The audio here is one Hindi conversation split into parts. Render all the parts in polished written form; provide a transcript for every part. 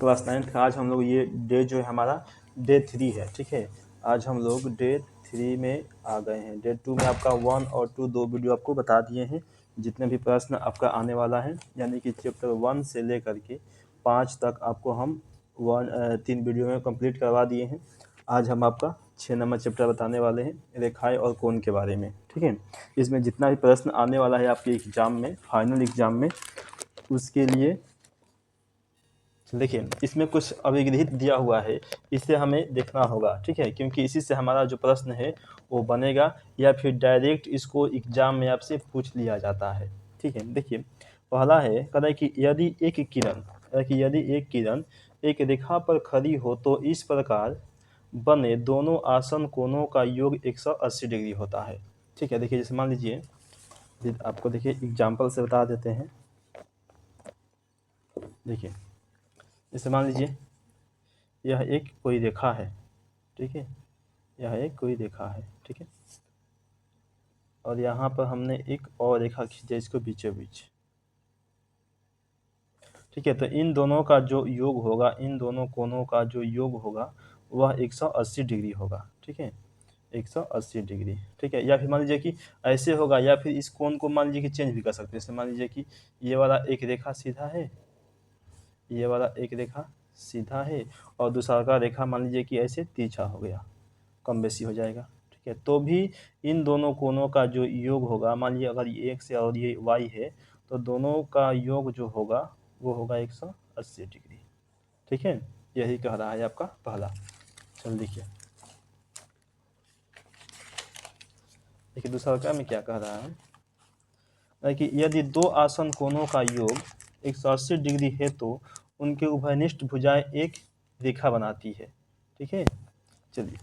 क्लास 9th का आज हम लोग ये डे जो है हमारा डे 3 है। ठीक है, आज हम लोग डे 3 में आ गए हैं। डे 2 में आपका 1 और 2 दो वीडियो आपको बता दिए हैं, जितने भी प्रश्न आपका आने वाला है, यानी कि चैप्टर 1 से लेकर के 5 तक आपको हम 3 वीडियो में कंप्लीट करवा दिए हैं। आज हम आपका 6 नंबर चैप्टर बताने वाले हैं, रेखाएं और कोण के बारे में। ठीक है, इसमें जितना भी प्रश्न आने वाला है आपके एग्जाम में, फाइनल एग्जाम में, उसके लिए देखिए इसमें कुछ अभिगृहित दिया हुआ है, इसे हमें देखना होगा। ठीक है, क्योंकि इसी से हमारा जो प्रश्न है वो बनेगा, या फिर डायरेक्ट इसको एग्जाम में आपसे पूछ लिया जाता है। ठीक है, देखिए पहला है, कहता है कि यदि एक किरण एक रेखा पर खड़ी हो तो इस प्रकार बने दोनों आसन कोणों का योग 180 डिग्री होता है। ठीक है, देखिए जैसे मान लीजिए, आपको देखिए एग्जाम्पल से बता देते हैं। देखिए जैसे मान लीजिए यह एक कोई रेखा है। ठीक है, यह एक कोई रेखा है। ठीक है, और यहाँ पर हमने एक और रेखा खींचा इसको बीचों बीच। ठीक है, तो इन दोनों का जो योग होगा, इन दोनों कोणों का जो योग होगा वह 180 डिग्री होगा। ठीक है, 180 डिग्री। ठीक है, या फिर मान लीजिए कि ऐसे होगा, या फिर इस कोण को मान लीजिए कि चेंज भी कर सकते हैं। जैसे मान लीजिए कि ये वाला एक रेखा सीधा है, ये वाला एक रेखा सीधा है, और दूसरा का रेखा मान लीजिए कि ऐसे तिरछा हो गया, कम बेसी हो जाएगा। ठीक है, तो भी इन दोनों कोणों का जो योग होगा, मान लीजिए अगर ये x है और ये y है, तो दोनों का योग जो होगा वो होगा 180 डिग्री। ठीक है, यही कह रहा है आपका पहला। चल देखिए, देखिए दूसरा क्या में क्या कह रहा है कि यदि दो आसन कोणों का योग 180 डिग्री है तो उनके उभयनिष्ठ भुजाएं एक रेखा बनाती है। ठीक है, चलिए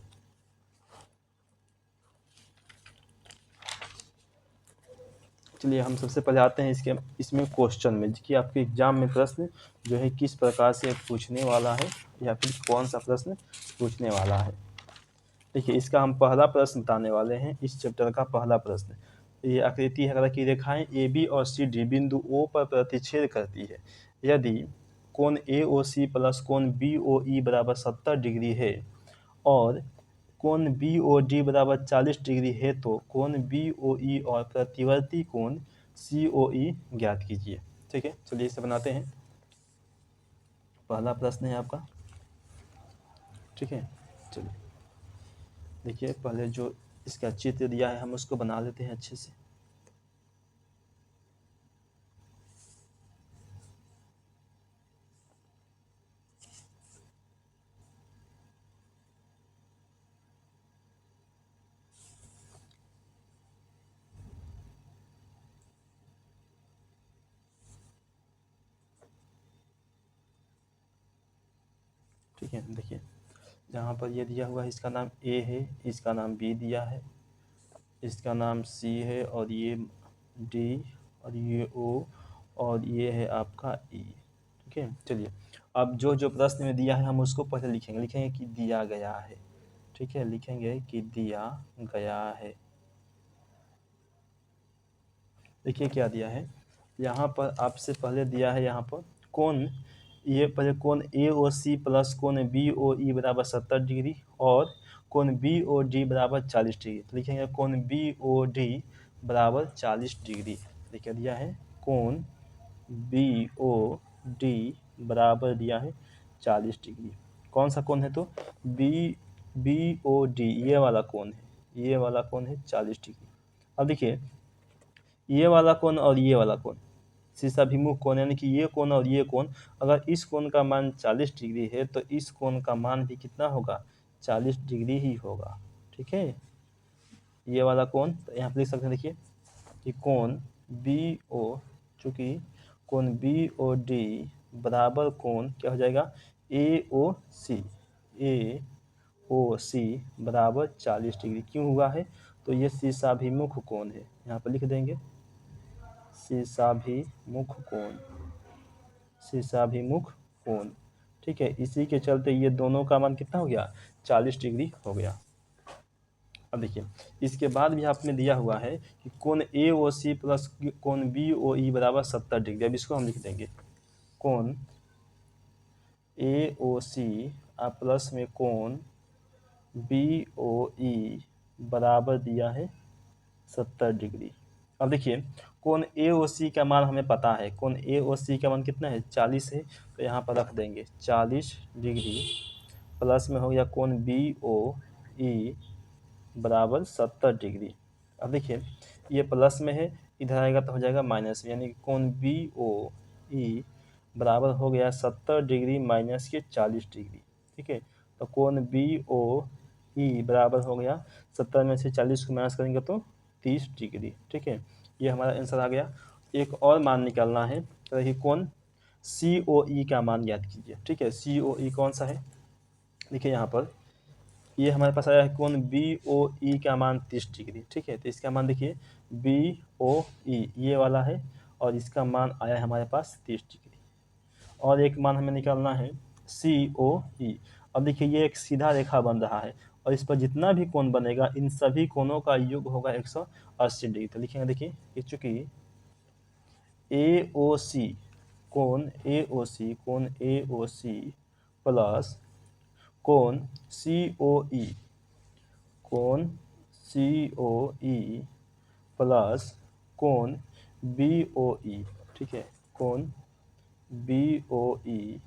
हम सबसे पहले आते हैं इसमें क्वेश्चन में, कि आपके एग्जाम में प्रश्न जो है किस प्रकार से पूछने वाला है, या फिर कौन सा प्रश्न पूछने वाला है। देखिए इसका हम पहला प्रश्न बताने वाले हैं, इस चैप्टर का पहला प्रश्न। ये आकृति है कि रेखाएं ए बी और सी डी बिंदु ओ पर प्रतिच्छेद करती है। यदि कोण ए ओ सी प्लस कोण बी ओ ई बराबर 70 डिग्री है और कोण बी ओ डी बराबर 40 डिग्री है तो कोण बी ओ ई और प्रतिवर्ती कोण सी ओ ई ज्ञात कीजिए। ठीक है, चलिए इसे बनाते हैं। पहला प्रश्न है आपका। ठीक है, चलिए देखिए पहले जो इसका चित्र दिया है हम उसको बना लेते हैं अच्छे से। ठीक है, देखिए जहाँ पर ये दिया हुआ है इसका नाम ए है, इसका नाम बी दिया है, इसका नाम सी है, और ये डी, और ये ओ, और ये है आपका ई। ठीक है, चलिए अब जो जो प्रश्न में दिया है हम उसको पहले लिखेंगे कि दिया गया है। ठीक है, लिखेंगे कि दिया गया है। देखिए क्या दिया है यहाँ पर, आपसे पहले दिया है यहाँ पर कोण, ये पहले कोण ए ओ सी प्लस कोण बी ओ ई बराबर 70 डिग्री और कोण बी ओ डी बराबर 40 डिग्री। तो लिखेंगे कोण बी ओ डी बराबर 40 डिग्री। देखिए दिया है कोण बी ओ डी बराबर दिया है 40 डिग्री। कौन सा कोण है, तो बी ओ डी ये वाला कोण है, ये वाला कोण है 40 डिग्री। अब देखिए ये वाला कोण और ये वाला कोण शीर्षाभिमुख कोण, यानी कि ये कोण और ये कोण, अगर इस कोण का मान 40 डिग्री है तो इस कोण का मान भी कितना होगा, 40 डिग्री ही होगा। ठीक है, ये वाला कोण, तो यहाँ पर लिख सकते हैं देखिए कि कोण बी ओ, चूंकि कोण बी ओ डी बराबर कोण क्या हो जाएगा, ए ओ सी बराबर 40 डिग्री क्यों हुआ है, तो ये शीर्षाभिमुख कोण है। यहाँ पर लिख देंगे शीर्षाभिमुख कोण। ठीक है, इसी के चलते ये दोनों का मान कितना हो गया, 40 डिग्री हो गया। अब देखिए इसके बाद भी आपने दिया हुआ है कि कोण ए ओ सी प्लस कोण बी ओ ई बराबर 70 डिग्री। अब इसको हम लिख देंगे कोण AOC प्लस में कोण BOE बराबर दिया है 70 डिग्री। अब देखिए कोण AOC का मान हमें पता है, कोण AOC का मान कितना है 40 है, तो यहाँ पर रख देंगे 40 डिग्री प्लस में हो गया कोण BOE बराबर 70 डिग्री। अब देखिए ये प्लस में है, इधर आएगा तो हो जाएगा माइनस में, यानी कि कोण BOE बराबर हो गया 70 डिग्री माइनस के 40 डिग्री। ठीक है, तो कोण BOE बराबर हो गया 70 में से 40 को माइनस करेंगे तो 30 डिग्री। ठीक है, ये हमारा आंसर आ गया। एक और मान निकालना है, तो देखिए कोण COE का मान ज्ञात कीजिए। ठीक है, COE कौन सा है, देखिए यहाँ पर ये हमारे पास आया है कोण BOE का मान 30 डिग्री। ठीक है, तो इसका मान देखिए BOE ये वाला है और इसका मान आया है हमारे पास 30 डिग्री। और एक मान हमें निकालना है COE। अब देखिए ये एक सीधा रेखा बन रहा है और इस पर जितना भी कोण बनेगा इन सभी कोणों का योग होगा 180 डिग्री। तो लिखेंगे देखिए कि चूंकि AOC कोण AOC प्लस कोण COE प्लस कोण BOE। ठीक है, कोण BOE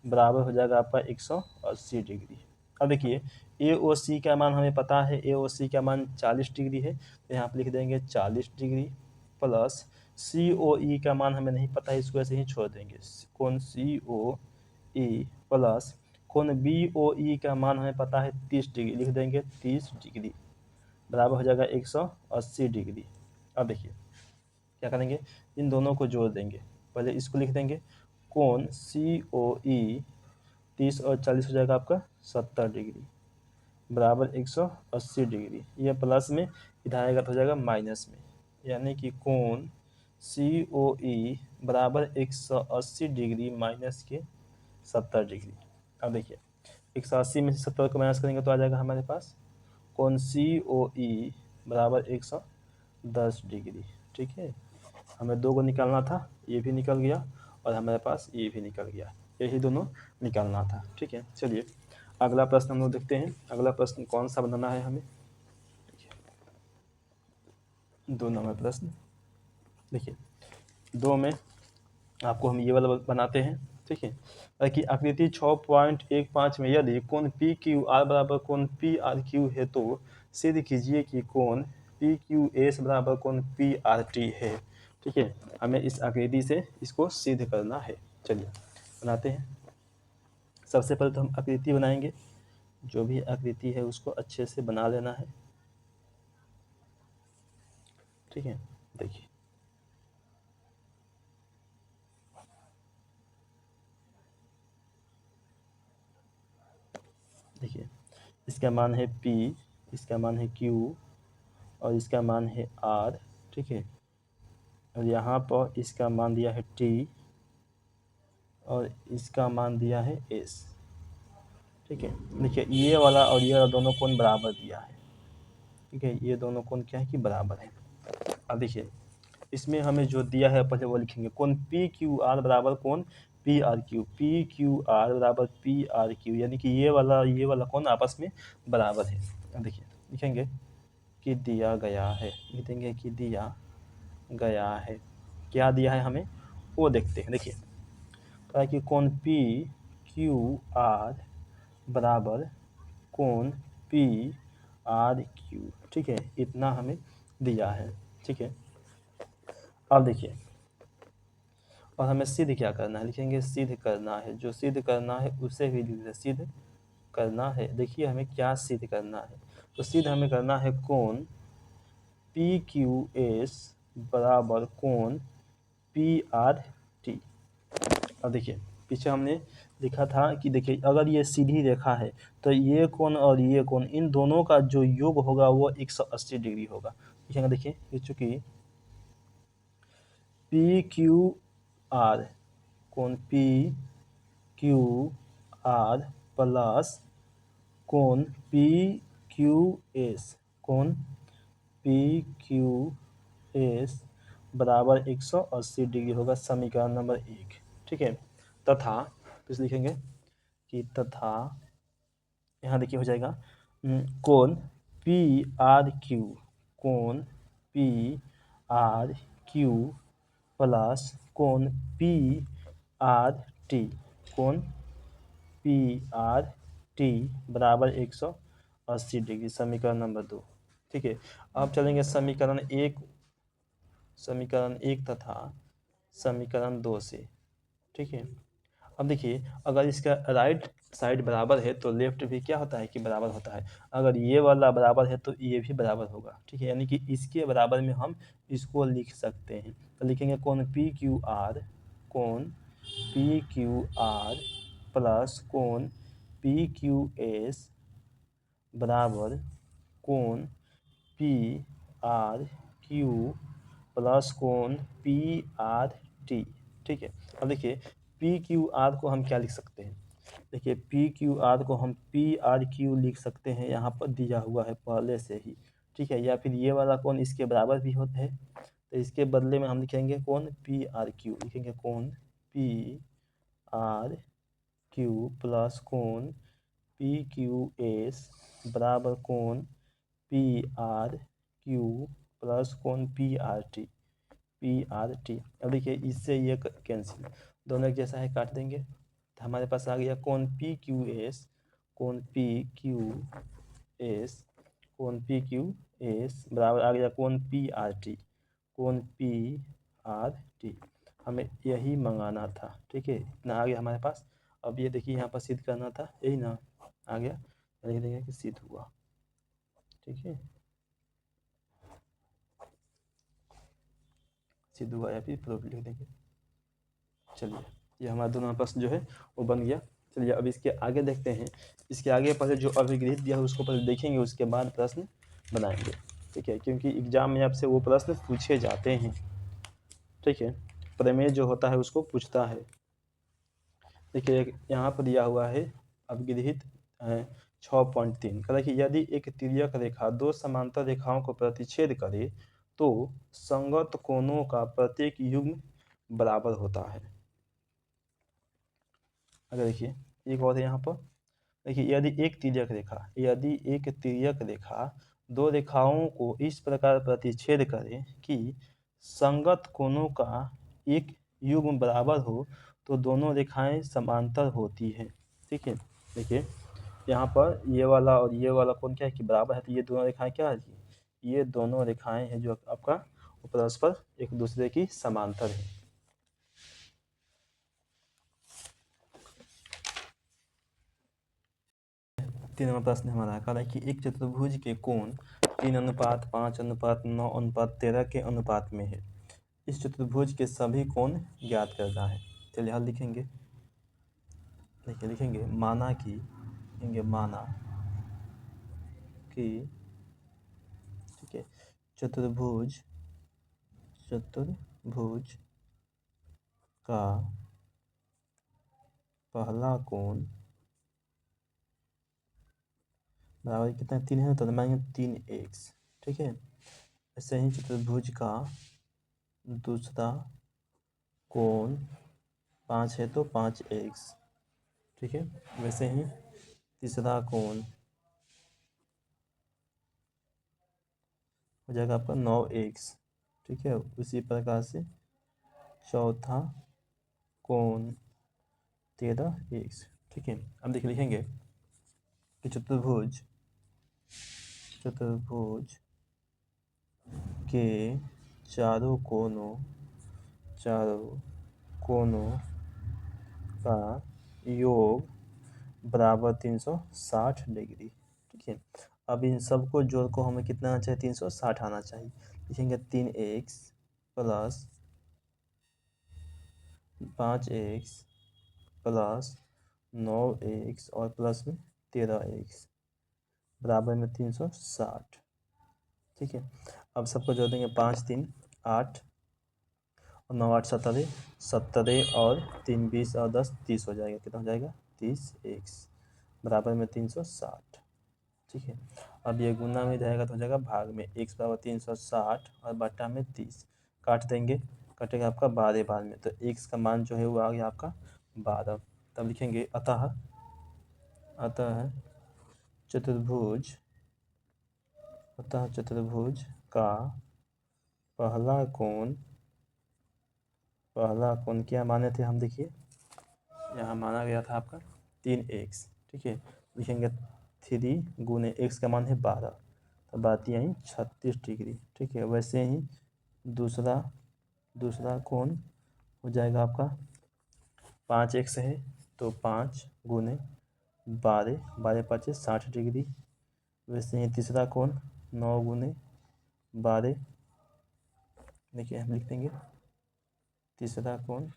बराबर हो जाएगा आपका 180 डिग्री। अब देखिए AOC का मान हमें पता है, AOC का मान 40 डिग्री है, तो यहाँ पर लिख देंगे 40 डिग्री प्लस COE का मान हमें नहीं पता है, इसको ऐसे ही छोड़ देंगे। कोण COE प्लस कोण BOE का मान हमें पता है 30 डिग्री, लिख देंगे 30 डिग्री बराबर हो जाएगा 180 डिग्री। अब देखिए क्या करेंगे, इन दोनों को जोड़ देंगे। पहले इसको लिख देंगे कोण COE 30 और 40 हो जाएगा आपका 70 डिग्री बराबर 180 डिग्री। यह प्लस में इधर आएगा तो हो जाएगा माइनस में, यानी कि कोण COE बराबर 180 डिग्री माइनस के 70 डिग्री। अब देखिए 180 में से 70 को माइनस करेंगे तो आ जाएगा हमारे पास कोण COE बराबर 110 डिग्री। ठीक है, हमें दो को निकालना था, ये भी निकल गया और हमारे पास ये भी निकल गया, यही दोनों निकालना था। ठीक है, चलिए अगला प्रश्न हम लोग देखते हैं। अगला प्रश्न कौन सा बनाना है हमें, 2 नंबर प्रश्न। देखिए 2 में आपको हम ये वाला बनाते हैं। ठीक है, ताकि आकृति 6.15 में यदि कोण PQR बराबर कोण PRQ है तो सिद्ध कीजिए कि कोण PQS बराबर कोण PRT है। ठीक है, हमें इस आकृति से इसको सिद्ध करना है। चलिए बनाते हैं। सबसे पहले तो हम आकृति बनाएंगे, जो भी आकृति है उसको अच्छे से बना लेना है। ठीक है, देखिए देखिए इसका मान है P, इसका मान है Q और इसका मान है R। ठीक है, और यहाँ पर इसका मान दिया है T और इसका मान दिया है S। ठीक है, देखिए ये वाला और ये वाला दोनों कोण बराबर दिया है। ठीक है, ये दोनों कोण क्या है कि बराबर है। अब देखिए इसमें हमें जो दिया है पहले वो लिखेंगे, कोण PQR बराबर कोण PRQ, PQR बराबर PRQ, यानी कि ये वाला कोण आपस में बराबर है। अब देखिए लिखेंगे कि दिया गया है, लिख देंगे कि दिया गया है। क्या दिया है हमें वो देखते हैं। देखिए ताकि कोण PQR बराबर कोण PRQ। ठीक है, इतना हमें दिया है। ठीक है, अब देखिए और हमें सिद्ध क्या करना है, लिखेंगे सिद्ध करना है। जो सिद्ध करना है उसे भी लिख सिद्ध करना है। देखिए हमें क्या सिद्ध करना है, तो सिद्ध हमें करना है कोण PQS बराबर कोण PRT। अब देखिए पीछे हमने लिखा था कि देखिए अगर ये सीधी रेखा है तो ये कोण और ये कोण इन दोनों का जो योग होगा वो 180 डिग्री होगा। लिखेंगे देखिए ये चूंकि PQR कोण PQR प्लस कोण PQS कोण PQS बराबर 180 डिग्री होगा, समीकरण नंबर 1। ठीक है, तथा तो इस लिखेंगे कि तथा यहाँ देखिए हो जाएगा कोण पी आर क्यू, कोण पी आर क्यू प्लस कोण पी आर टी, कोण पी आर टी बराबर 180 डिग्री, समीकरण नंबर 2। ठीक है, अब चलेंगे समीकरण एक तथा समीकरण 2 से। ठीक है, अब देखिए अगर इसका राइट साइड बराबर है तो लेफ्ट भी क्या होता है कि बराबर होता है। अगर ये वाला बराबर है तो ये भी बराबर होगा। ठीक है, यानी कि इसके बराबर में हम इसको लिख सकते हैं। तो लिखेंगे कोण पी क्यू आर, कोण पी क्यू आर प्लस कोण पी क्यू एस बराबर कोण पी आर क्यू प्लस कोण पी आर टी। ठीक है, अब देखिए पी क्यू आर को हम क्या लिख सकते हैं। देखिए पी क्यू आर को हम पी आर क्यू लिख सकते हैं, यहाँ पर दिया हुआ है पहले से ही। ठीक है, या फिर ये वाला कोण इसके बराबर भी होता है, तो इसके बदले में हम लिखेंगे कोण पी आर क्यू, लिखेंगे कोण पी आर क्यू प्लस कोण पी क्यू एस बराबर कोण पी आर क्यू प्लस कोण P R T, P R T. अब देखिए इससे ये कैंसिल, दोनों एक जैसा है, काट देंगे तो हमारे पास आ गया कोण पी क्यू एस, कोण पी क्यू एस, कोण पी क्यू एस बराबर आ गया कोण पी आर टी, कोण पी आर टी। हमें यही मंगाना था। ठीक है, इतना आ गया हमारे पास। अब ये देखिए यहाँ पर सिद्ध करना था, यही ना आ गया, लिख देंगे कि सिद्ध हुआ। ठीक है, सिद्ध हुआ या फिर प्रूफ लिख देंगे। चलिए ये हमारा दोनों प्रश्न जो है वो बन गया। चलिए अब इसके आगे देखते हैं। इसके आगे पहले जो अभिगृहित दिया है उसको पहले देखेंगे, उसके बाद प्रश्न बनाएंगे। ठीक है, क्योंकि एग्जाम में आपसे वो प्रश्न पूछे जाते हैं। ठीक है, प्रमेय जो होता है उसको पूछता है। देखिए यहाँ पर दिया हुआ है अभिगृहित 6.3 कहता है कि यदि एक तिर्यक रेखा दो समांतर रेखाओं को प्रतिच्छेद करे तो संगत कोणों का प्रत्येक युग्म बराबर होता है। अगर देखिए एक और है यहाँ पर, देखिए यदि एक तिर्यक रेखा दो रेखाओं को इस प्रकार प्रतिच्छेद करे कि संगत कोणों का एक युग्म बराबर हो तो दोनों रेखाएं समांतर होती हैं। ठीक है, देखिए यहाँ पर ये वाला और ये वाला कोण क्या है कि बराबर है, तो ये दोनों रेखाएं क्या है, ये दोनों रेखाएं हैं जो आपका परस्पर एक दूसरे की समांतर है। तीन नंबर प्रश्न हमारा कहा है कि एक चतुर्भुज के कोण 3:5:9:13 के अनुपात में है। इस चतुर्भुज के सभी कोण ज्ञात करना है। चलिए हल लिखेंगे। देखिए लिखेंगे माना कि ठीक है चतुर्भुज का पहला कोण बराबर कितना 3 है, तो मानेंगे 3x। ठीक है, ऐसे ही चतुर्भुज का दूसरा कोण 5 है तो 5x। ठीक है, वैसे ही तीसरा कोण हो जाएगा आपका 9x। ठीक है, उसी प्रकार से चौथा कोण 13x। ठीक है, अब देखिए लिखेंगे कि चतुर्भुज के चारों कोणों का योग बराबर 360 डिग्री। ठीक है, अब इन सबको जोड़ को हमें कितना आना चाहिए, 360 आना चाहिए। लिखेंगे 3x plus 5x plus 9x और प्लस में 13x बराबर में 360। ठीक है, अब सबको जोड़ देंगे 5 3 8 और 9 8 17 और 3 20 और 10 30 हो जाएगा। कितना हो जाएगा 30x बराबर में 360। ठीक है, अब ये गुना में जाएगा तो हो जाएगा भाग में, x बराबर 360 और बटा में 30 काट देंगे, कटेगा आपका 12 बार में, तो x का मान जो है वो आ गया आपका 12। तब लिखेंगे अतः चतुर्भुज का पहला कोण क्या माने थे हम, देखिए यहाँ माना गया था आपका 3x, ठीक है। लिखेंगे 3 गुने x का मान है 12, तो बात यहीं 36 डिग्री, ठीक है। वैसे ही दूसरा कोण हो जाएगा आपका 5x है, तो 5 गुने 12 5 60 डिग्री। वैसे ही तीसरा कोण 9 गुने 12, देखिए हम लिख देंगे तीसरा कोण,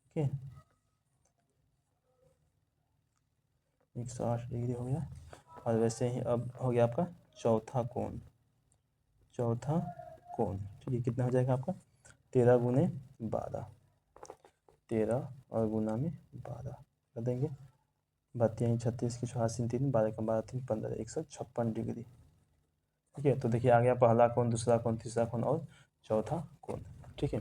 ठीक है, 108 डिग्री हो गया। और वैसे ही अब हो गया आपका चौथा कोण, ठीक है, कितना हो जाएगा आपका 13 गुने 12, 13 और गुना में 12 कर देंगे। 32 36 की 84 3 12 का 12 3 15 156 डिग्री, ठीक है। तो देखिए आ गया पहला कोण, दूसरा कोण, तीसरा कोण और चौथा कोण, ठीक है।